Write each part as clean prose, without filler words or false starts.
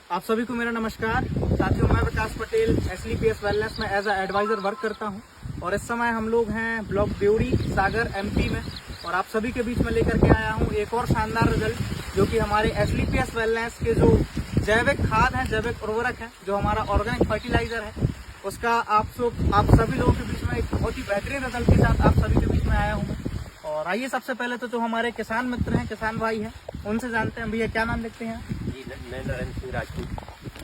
आप सभी को मेरा नमस्कार। साथियों, मैं विकास पटेल SLPS वेलनेस में एज अ एडवाइजर वर्क करता हूं और इस समय हम लोग हैं ब्लॉक देवरी सागर MP में और आप सभी के बीच में लेकर के आया हूं एक और शानदार रिजल्ट जो कि हमारे SLPS वेलनेस के जो जैविक खाद है, जैविक उर्वरक है, जो हमारा ऑर्गेनिक फर्टिलाइजर है, उसका आप सभी लोगों के बीच में एक बहुत ही बेहतरीन रिजल्ट के साथ आप सभी के बीच में आया हूँ। और आइए सबसे पहले तो जो हमारे किसान मित्र हैं, किसान भाई हैं, उनसे जानते हैं। भैया क्या नाम लिखते हैं? जी, मैं नरेंद्र सिंह राजपूत।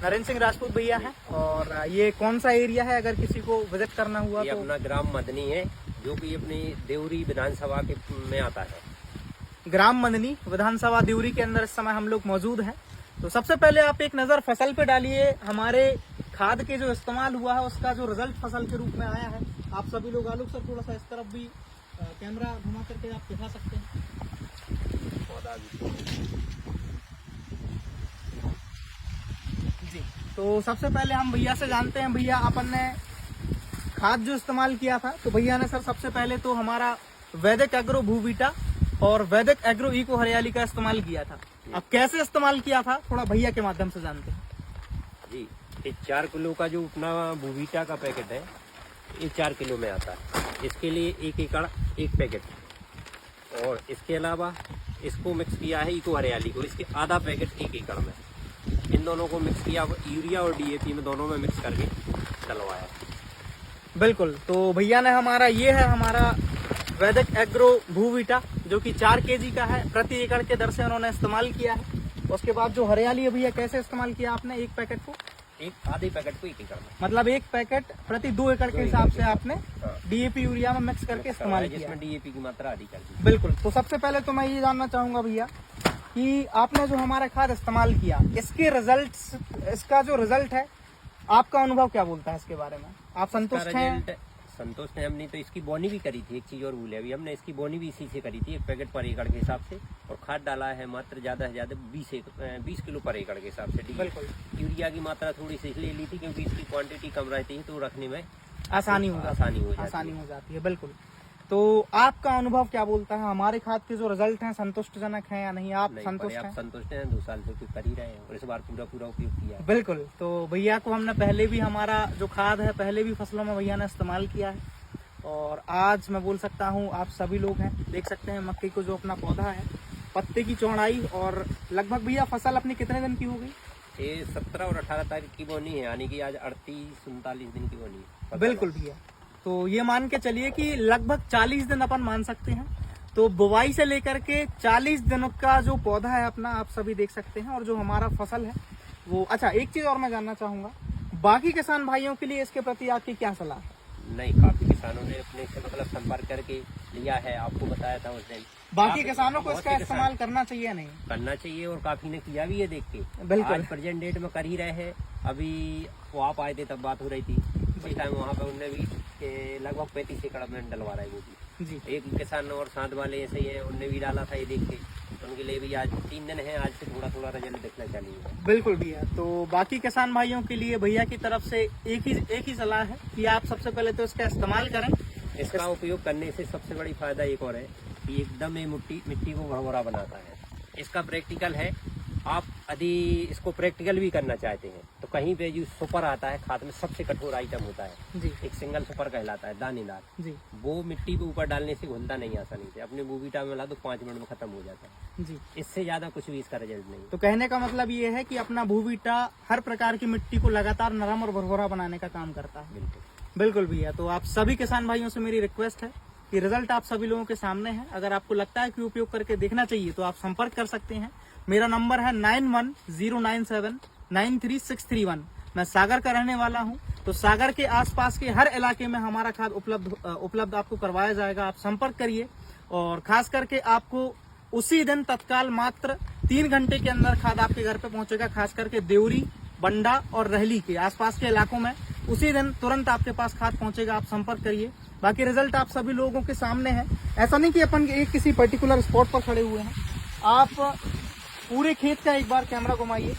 नरेंद्र सिंह राजपूत भैया हैं। और ये कौन सा एरिया है, अगर किसी को विजिट करना हुआ ये तो? अपना ग्राम मदनी है जो कि अपनी देवरी विधानसभा के में आता है। ग्राम मदनी विधानसभा देवरी के अंदर इस समय हम लोग मौजूद हैं। तो सबसे पहले आप एक नजर फसल पे डालिए। हमारे खाद के जो इस्तेमाल हुआ है उसका जो रिजल्ट फसल के रूप में आया है, आप सभी लोग आलोक सर थोड़ा सा इस तरफ भी कैमरा घुमा करके आप दिखा सकते हैं। जी, तो सबसे पहले हम भैया से जानते हैं। भैया, अपन ने खाद जो इस्तेमाल किया था, तो भैया ने सर सबसे पहले तो हमारा वैदिक एग्रो भूवीटा और वैदिक एग्रो इको हरियाली का इस्तेमाल किया था। अब कैसे इस्तेमाल किया था, थोड़ा भैया के माध्यम से जानते हैं। जी, ये 4 किलो का जो अपना भूवीटा का पैकेट है, ये 4 किलो में आता है। इसके लिए 1 एकड़ 1 पैकेट, और इसके अलावा इसको मिक्स किया है इको हरियाली को, इसके आधा पैकेट 1 एकड़ में। इन दोनों को मिक्स किया, यूरिया और DAP में दोनों में मिक्स करके डलवाया। बिल्कुल, तो भैया ने हमारा वैदिक एग्रो भूवीटा जो कि 4 kg का है, प्रति एकड़ के दर से उन्होंने इस्तेमाल किया है। उसके बाद जो हरियाली है भैया, कैसे इस्तेमाल किया आपने? 1 पैकेट को, आधे पैकेट को 1 एकड़ में, मतलब 1 पैकेट प्रति 2 एकड़ के हिसाब से आपने हाँ। DAP यूरिया में मिक्स करके इस्तेमाल किया, जिसमें DAP की मात्रा आधी कर दी। बिल्कुल। तो सबसे पहले तो मैं ये जानना चाहूंगा भैया कि आपने जो हमारा खाद इस्तेमाल किया, इसका जो रिजल्ट है, आपका अनुभव क्या बोलता है इसके बारे में? आप संतुष्ट हैं? संतुष्ट है। हमने तो इसकी बोनी भी करी थी, एक चीज और भूले अभी, हमने इसकी बोनी भी इसी से करी थी, 1 पैकेट पर एकड़ के हिसाब से, और खाद डाला है मात्र ज्यादा से ज्यादा 20 किलो पर एकड़ के हिसाब से। बिल्कुल। यूरिया की मात्रा थोड़ी सी इसलिए ली थी क्योंकि इसकी क्वांटिटी कम रहती है, तो रखने में आसानी हो जाती है। बिल्कुल। तो आपका अनुभव क्या बोलता है? हमारे खाद के जो रिजल्ट हैं संतुष्टजनक हैं या नहीं? आप संतुष्ट हैं? संतुष्ट हैं। 2 साल से उपयोग कर ही रहे हैं और इस बार पूरा उपयोग किया है। बिल्कुल। तो भैया को हमने पहले भी, हमारा जो खाद है पहले भी फसलों में भैया ने इस्तेमाल किया है, और आज मैं बोल सकता हूँ आप सभी लोग हैं, देख सकते हैं मक्की को जो अपना पौधा है, पत्ते की चौड़ाई, और लगभग भैया फसल अपनी कितने दिन की हो गई? ये 17 और 18 तारीख की बोनी है, यानी कि आज 38-39 दिन की बोनी है। बिल्कुल भैया, तो ये मान के चलिए कि लगभग 40 दिन अपन मान सकते हैं। तो बुवाई से लेकर के 40 दिनों का जो पौधा है अपना, आप सभी देख सकते हैं, और जो हमारा फसल है वो। अच्छा, एक चीज और मैं जानना चाहूंगा, बाकी किसान भाइयों के लिए इसके प्रति आपकी क्या सलाह है? नहीं, काफी किसानों ने अपने से मतलब संपर्क करके लिया है, आपको बताया था उस दिन। बाकी किसानों को इसका इस्तेमाल करना चाहिए नहीं? करना चाहिए, और काफी ने किया भी है देख के। बिल्कुल। आज प्रेजेंट डेट में कर ही रहे हैं। अभी वो आप आए थे तब बात हो रही थी, उस टाइम वहाँ पे उनने भी लगभग 35 एकड़ में डलवा रहा है वो भी। जी। एक किसान और साथ वाले ऐसे ही है, उनने भी डाला था ये देख के, तो उनके लिए भी आज 3 दिन है, आज से थोड़ा थोड़ा रिजल्ट दिखना चाहिए। बिल्कुल भैया। तो बाकी किसान भाइयों के लिए भैया की तरफ से एक ही सलाह है कि आप सबसे पहले तो इसका इस्तेमाल करें। इसका उपयोग करने से सबसे बड़ी फायदा एक और है कि एकदम ये मिट्टी को भरभरा बनाता है। इसका प्रैक्टिकल है, आप यदि इसको प्रैक्टिकल भी करना चाहते हैं तो कहीं पे जो सुपर आता है खाद में, सबसे कठोर आइटम होता है जी, एक सिंगल सुपर कहलाता है, दानेदार जी, वो मिट्टी के ऊपर डालने से घुलता नहीं आसानी से। अपने भूवीटा में मिला तो 5 मिनट में खत्म हो जाता है जी। इससे ज्यादा कुछ भी इसका रिजल्ट नहीं। तो कहने का मतलब ये है कि अपना भूवीटा हर प्रकार की मिट्टी को लगातार नरम और भरभरा बनाने का काम करता है। बिल्कुल बिल्कुल भैया। तो आप सभी किसान भाइयों से मेरी रिक्वेस्ट है कि रिजल्ट आप सभी लोगों के सामने है। अगर आपको लगता है कि उपयोग करके देखना चाहिए तो आप संपर्क कर सकते हैं। मेरा नंबर है 9109793631। मैं सागर का रहने वाला हूं, तो सागर के आसपास के हर इलाके में हमारा खाद उपलब्ध आपको करवाया जाएगा। आप संपर्क करिए, और खास करके आपको उसी दिन तत्काल मात्र 3 घंटे के अंदर खाद आपके घर पे पहुंचेगा। खास करके देवरी, बंडा और रहली के आसपास के इलाकों में उसी दिन तुरंत आपके पास खाद पहुंचेगा। आप संपर्क करिए। बाकी रिजल्ट आप सभी लोगों के सामने है। ऐसा नहीं कि अपन एक किसी पर्टिकुलर स्पॉट पर खड़े हुए हैं। आप पूरे खेत का एक बार कैमरा घुमाइए।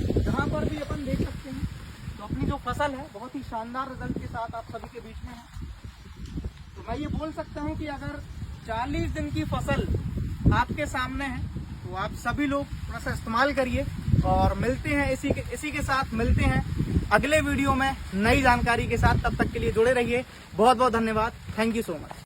तो जहां पर भी अपन देख सकते हैं, तो अपनी जो फसल है बहुत ही शानदार रिजल्ट के साथ आप सभी के बीच में है। तो मैं ये बोल सकता हूं कि अगर 40 दिन की फसल आपके सामने है, तो आप सभी लोग थोड़ा सा इस्तेमाल करिए। और मिलते हैं इसी के साथ मिलते हैं अगले वीडियो में नई जानकारी के साथ। तब तक के लिए जुड़े रहिए। बहुत बहुत धन्यवाद। Thank you so much.